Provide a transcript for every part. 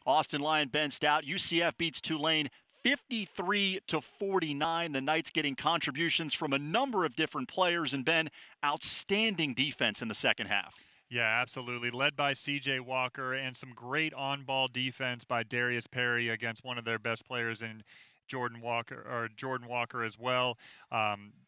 Austin Lyon, Ben Stout. UCF beats Tulane 53-49. The Knights getting contributions from a number of different players, and Ben, outstanding defense in the second half. Yeah, absolutely. Led by C.J. Walker, and some great on-ball defense by Darius Perry against one of their best players in Jordan Walker as well.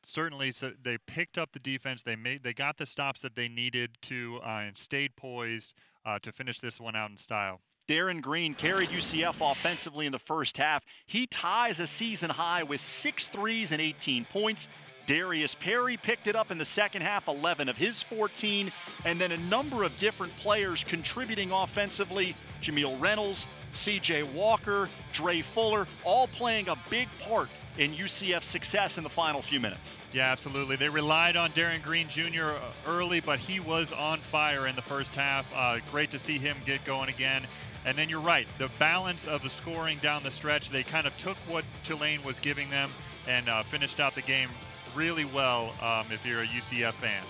Certainly, so they picked up the defense. They got the stops that they needed to and stayed poised to finish this one out in style. Darren Green carried UCF offensively in the first half. He ties a season high with 6 threes and 18 points. Darius Perry picked it up in the second half, 11 of his 14, and then a number of different players contributing offensively. Jameel Reynolds, C.J. Walker, Dre Fuller, all playing a big part in UCF's success in the final few minutes. Yeah, absolutely. They relied on Darren Green Jr. early, but he was on fire in the first half. Great to see him get going again. And then you're right, the balance of the scoring down the stretch, they kind of took what Tulane was giving them and finished out the game really well if you're a UCF fan.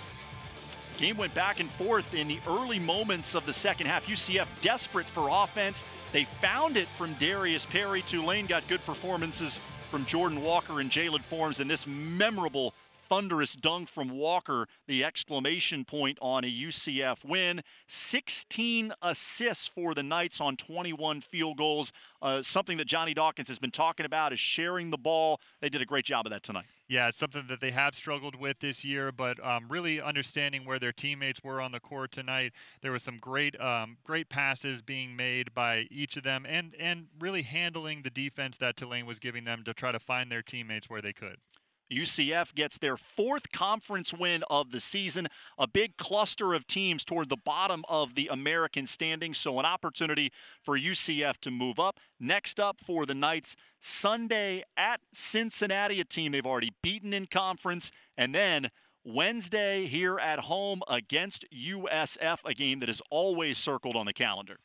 Game went back and forth in the early moments of the second half. UCF desperate for offense. They found it from Darius Perry. Tulane got good performances from Jordan Walker and Jalen Forms, and this memorable thunderous dunk from Walker, the exclamation point on a UCF win. 16 assists for the Knights on 21 field goals. Something that Johnny Dawkins has been talking about is sharing the ball. They did a great job of that tonight. Yeah, it's something that they have struggled with this year, but really understanding where their teammates were on the court tonight. There were some great passes being made by each of them, and really handling the defense that Tulane was giving them to try to find their teammates where they could. UCF gets their 4th conference win of the season, a big cluster of teams toward the bottom of the American standings, so an opportunity for UCF to move up. Next up for the Knights, Sunday at Cincinnati, a team they've already beaten in conference, and then Wednesday here at home against USF, a game that is always circled on the calendar.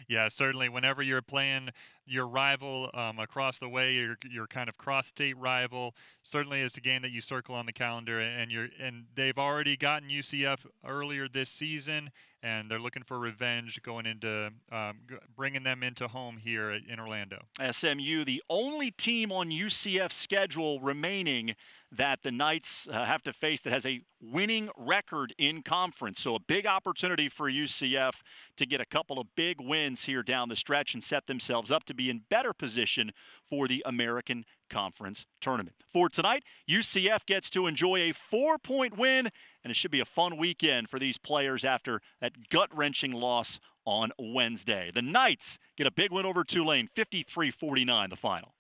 Yeah, certainly. Whenever you're playing your rival across the way, your kind of cross-state rival, certainly it's a game that you circle on the calendar. And they've already gotten UCF earlier this season, and they're looking for revenge going into bringing them into home here in Orlando. SMU, the only team on UCF's schedule remaining that the Knights have to face that has a winning record in conference. So a big opportunity for UCF to get a couple of big wins here down the stretch and set themselves up to be in better position for the American Conference Tournament. For tonight, UCF gets to enjoy a 4-point win, and it should be a fun weekend for these players after that gut-wrenching loss on Wednesday. The Knights get a big win over Tulane, 53-49 the final.